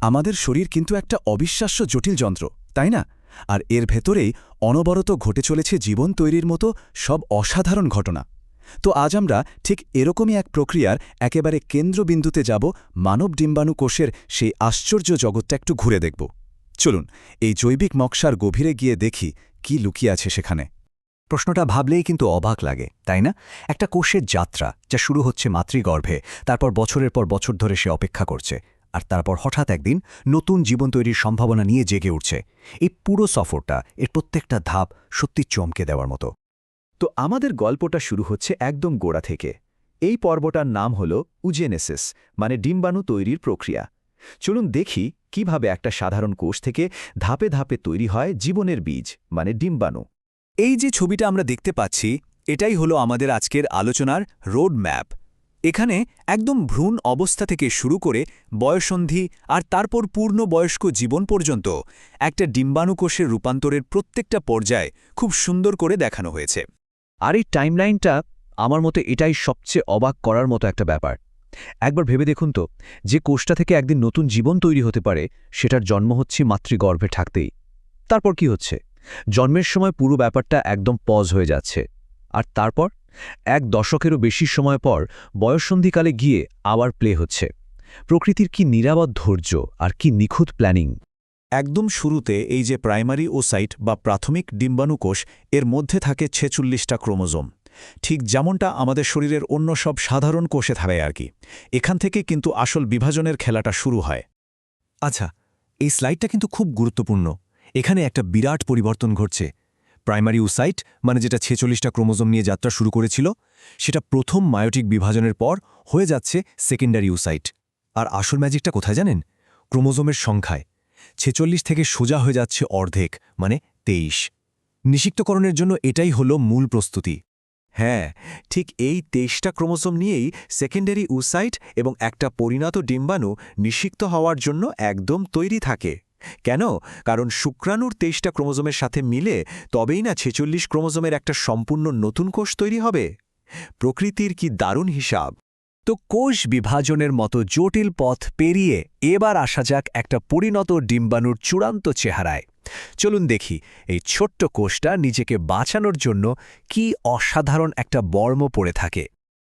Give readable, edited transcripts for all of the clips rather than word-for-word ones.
আমাদের শরীর কিন্তু একটা অবিশ্বাস্য জটিল যন্ত্র, তাই না? আর এর ভেতরেই অনবরত ঘটে চলেছে জীবন তৈরির মতো সব অসাধারণ ঘটনা। তো আজ আমরা ঠিক এরকমই এক প্রক্রিয়ার একেবারে কেন্দ্রবিন্দুতে যাব, মানব ডিম্বাণু কোষের সেই আশ্চর্য জগৎটা একটু ঘুরে দেখব। চলুন এই জৈবিক নকশার গভীরে গিয়ে দেখি কি লুকিয়ে আছে সেখানে। প্রশ্নটা ভাবলেই কিন্তু অবাক লাগে, তাই না? একটা কোষের যাত্রা যা শুরু হচ্ছে মাতৃগর্ভে, তারপর বছরের পর বছর ধরে সে অপেক্ষা করছে, আর তারপর হঠাৎ একদিন নতুন জীবন তৈরির সম্ভাবনা নিয়ে জেগে উঠছে। এই পুরো সফরটা, এর প্রত্যেকটা ধাপ সত্যি চমকে দেওয়ার মতো। তো আমাদের গল্পটা শুরু হচ্ছে একদম গোড়া থেকে। এই পর্বটার নাম হল উজেনেসিস, মানে ডিম্বাণু তৈরির প্রক্রিয়া। চলুন দেখি কিভাবে একটা সাধারণ কোষ থেকে ধাপে ধাপে তৈরি হয় জীবনের বীজ, মানে ডিম্বাণু। এই যে ছবিটা আমরা দেখতে পাচ্ছি, এটাই হলো আমাদের আজকের আলোচনার রোড ম্যাপ। এখানে একদম ভ্রূণ অবস্থা থেকে শুরু করে বয়ঃসন্ধি আর তারপর পূর্ণবয়স্ক জীবন পর্যন্ত একটা ডিম্বাণু কোষের রূপান্তরের প্রত্যেকটা পর্যায় খুব সুন্দর করে দেখানো হয়েছে। আর এই টাইমলাইনটা আমার মতে এটাই সবচেয়ে অবাক করার মতো একটা ব্যাপার। একবার ভেবে দেখুন তো, যে কোষটা থেকে একদিন নতুন জীবন তৈরি হতে পারে, সেটার জন্ম হচ্ছে মাতৃগর্ভে থাকতেই। তারপর কি হচ্ছে? জন্মের সময় পুরো ব্যাপারটা একদম পজ হয়ে যাচ্ছে। আর তারপর এক দশকেরও বেশি সময় পর বয়ঃসন্ধিকালে গিয়ে আবার প্লে হচ্ছে। প্রকৃতির কি নিরাপদ ধৈর্য আর কি নিখুঁত প্ল্যানিং! একদম শুরুতে এই যে প্রাইমারি ওসাইট বা প্রাথমিক ডিম্বাণুকোষ, এর মধ্যে থাকে ৪৬টা ক্রোমোজোম, ঠিক যেমনটা আমাদের শরীরের অন্য সব সাধারণ কোষে থাকে আর কি। এখান থেকে কিন্তু আসল বিভাজনের খেলাটা শুরু হয়। আচ্ছা, এই স্লাইডটা কিন্তু খুব গুরুত্বপূর্ণ। এখানে একটা বিরাট পরিবর্তন ঘটছে। প্রাইমারি ওসাইট, মানে যেটা ৪৬টা ক্রোমোজোম নিয়ে যাত্রা শুরু করেছিল, সেটা প্রথম মায়োটিক বিভাজনের পর হয়ে যাচ্ছে সেকেন্ডারি ওসাইট। আর আসল ম্যাজিকটা কোথায় জানেন? ক্রোমোজোমের সংখ্যায়। ৪৬ থেকে সোজা হয়ে যাচ্ছে অর্ধেক, মানে ২৩। নিষিক্তকরণের জন্য এটাই হলো মূল প্রস্তুতি। হ্যাঁ, ঠিক এই ২৩টা ক্রোমোজোম নিয়েই সেকেন্ডারি ওসাইট এবং একটা পরিণত ডিম্বাণু নিষিক্ত হওয়ার জন্য একদম তৈরি থাকে। কেন? কারণ শুক্রাণুর ২৩টা ক্রোমোজোমের সাথে মিলে তবেই না ৪৬ ক্রোমোজোমের একটা সম্পূর্ণ নতুন কোষ তৈরি হবে। প্রকৃতির কি দারুণ হিসাব! তো কোষ বিভাজনের মতো জটিল পথ পেরিয়ে এবার আসা যাক একটা পরিণত ডিম্বাণুর চূড়ান্ত চেহারায়। চলুন দেখি এই ছোট্ট কোষটা নিজেকে বাঁচানোর জন্য কি অসাধারণ একটা বর্ম পড়ে থাকে।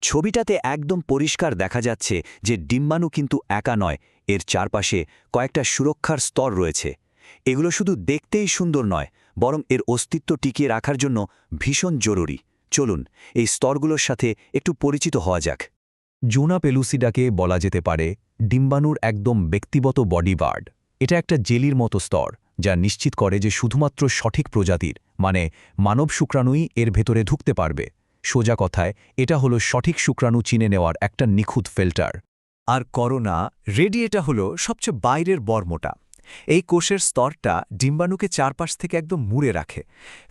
ছবিটাতে একদম পরিষ্কার দেখা যাচ্ছে যে ডিম্বাণু কিন্তু একা নয়, এর চারপাশে কয়েকটা সুরক্ষার স্তর রয়েছে। এগুলো শুধু দেখতেই সুন্দর নয়, বরং এর অস্তিত্ব টিকিয়ে রাখার জন্য ভীষণ জরুরি। চলুন এই স্তরগুলোর সাথে একটু পরিচিত হওয়া যাক। জোনা পেলুসিডাকে বলা যেতে পারে ডিম্বাণুর একদম ব্যক্তিগত বডিগার্ড। এটা একটা জেলির মতো স্তর, যা নিশ্চিত করে যে শুধুমাত্র সঠিক প্রজাতির, মানে মানব শুক্রাণুই এর ভেতরে ঢুকতে পারবে। সোজা কথায়, এটা হলো সঠিক শুক্রাণু চিনে নেওয়ার একটা নিখুঁত ফিল্টার। আর করোনা রেডিয়েটা হলো সবচেয়ে বাইরের বর্মটা। এই কোষের স্তরটা ডিম্বাণুকে চারপাশ থেকে একদম মুড়ে রাখে।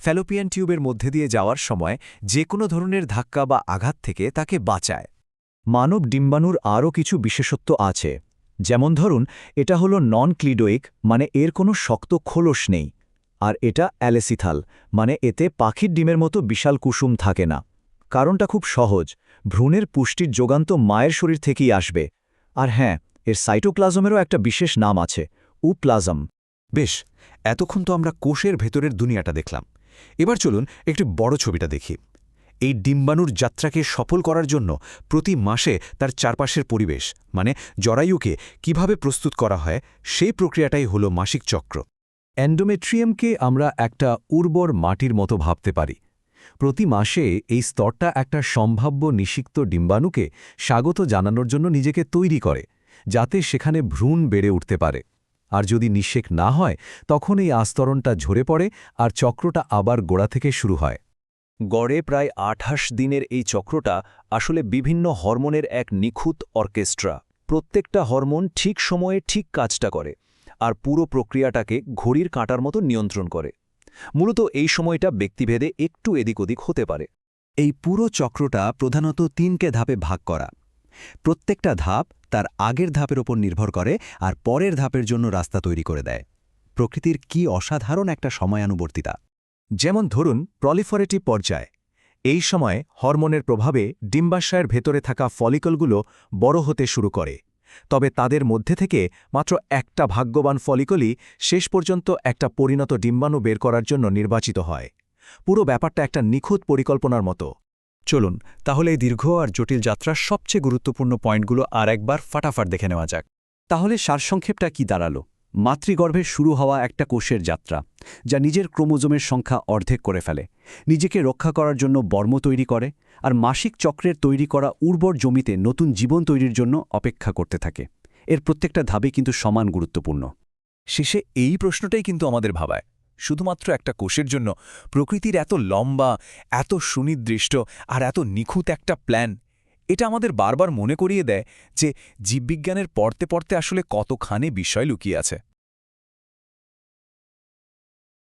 ফ্যালোপিয়ান টিউবের মধ্যে দিয়ে যাওয়ার সময় যে কোনো ধরনের ধাক্কা বা আঘাত থেকে তাকে বাঁচায়। মানব ডিম্বাণুর আরও কিছু বিশেষত্ব আছে। যেমন ধরুন, এটা হলো নন ক্লিডোইক, মানে এর কোনো শক্ত খোলস নেই। আর এটা অ্যালেসিথাল, মানে এতে পাখির ডিমের মতো বিশাল কুসুম থাকে না। কারণটা খুব সহজ, ভ্রূণের পুষ্টির যোগান তো মায়ের শরীর থেকেই আসবে। আর হ্যাঁ, এর সাইটোপ্লাজমেরও একটা বিশেষ নাম আছে, উপ্লাজম। বেশ, এতক্ষণ তো আমরা কোষের ভেতরের দুনিয়াটা দেখলাম। এবার চলুন একটি বড় ছবিটা দেখি। এই ডিম্বাণুর যাত্রাকে সফল করার জন্য প্রতি মাসে তার চারপাশের পরিবেশ, মানে জরায়ুকে কিভাবে প্রস্তুত করা হয়, সেই প্রক্রিয়াটাই হলো মাসিক চক্র। এন্ডোমেট্রিয়ামকে আমরা একটা উর্বর মাটির মতো ভাবতে পারি। প্রতি মাসে এই স্তরটা একটা সম্ভাব্য নিষিক্ত ডিম্বাণুকে স্বাগত জানানোর জন্য নিজেকে তৈরি করে, যাতে সেখানে ভ্রূণ বেড়ে উঠতে পারে। আর যদি নিষেক না হয়, তখন এই আস্তরণটা ঝরে পড়ে আর চক্রটা আবার গোড়া থেকে শুরু হয়। গড়ে প্রায় ২৮ দিনের এই চক্রটা আসলে বিভিন্ন হরমোনের এক নিখুঁত অর্কেস্ট্রা। প্রত্যেকটা হরমোন ঠিক সময়ে ঠিক কাজটা করে, আর পুরো প্রক্রিয়াটাকে ঘড়ির কাঁটার মতো নিয়ন্ত্রণ করে। মূলত এই সময়টা ব্যক্তিভেদে একটু এদিক ওদিক হতে পারে। এই পুরো চক্রটা প্রধানত ৩টে ধাপে ভাগ করা। প্রত্যেকটা ধাপ তার আগের ধাপের ওপর নির্ভর করে আর পরের ধাপের জন্য রাস্তা তৈরি করে দেয়। প্রকৃতির কি অসাধারণ একটা সময়ানুবর্তিতা! যেমন ধরুন প্রলিফারেটিভ পর্যায়। এই সময় হরমোনের প্রভাবে ডিম্বাশয়ের ভেতরে থাকা ফলিকলগুলো বড় হতে শুরু করে। তবে তাদের মধ্যে থেকে মাত্র একটা ভাগ্যবান ফলিকলই শেষ পর্যন্ত একটা পরিণত ডিম্বাণু বের করার জন্য নির্বাচিত হয়। পুরো ব্যাপারটা একটা নিখুঁত পরিকল্পনার মতো। চলুন তাহলে এই দীর্ঘ আর জটিল যাত্রার সবচেয়ে গুরুত্বপূর্ণ পয়েন্টগুলো আর একবার ফাটাফাট দেখে নেওয়া যাক। তাহলে সারসংক্ষেপটা কি দাঁড়ালো? মাতৃগর্ভে শুরু হওয়া একটা কোষের যাত্রা, যা নিজের ক্রোমোজোমের সংখ্যা অর্ধেক করে ফেলে, নিজেকে রক্ষা করার জন্য বর্ম তৈরি করে, আর মাসিক চক্রের তৈরি করা উর্বর জমিতে নতুন জীবন তৈরির জন্য অপেক্ষা করতে থাকে। এর প্রত্যেকটা ধাপে কিন্তু সমান গুরুত্বপূর্ণ। শেষে এই প্রশ্নটাই কিন্তু আমাদের ভাবায়, শুধুমাত্র একটা কোষের জন্য প্রকৃতির এত লম্বা, এত সুনির্দিষ্ট আর এত নিখুঁত একটা প্ল্যান, এটা আমাদের বারবার মনে করিয়ে দেয় যে জীববিজ্ঞানের পড়তে পড়তে আসলে কতখানি বিষয় লুকিয়ে আছে।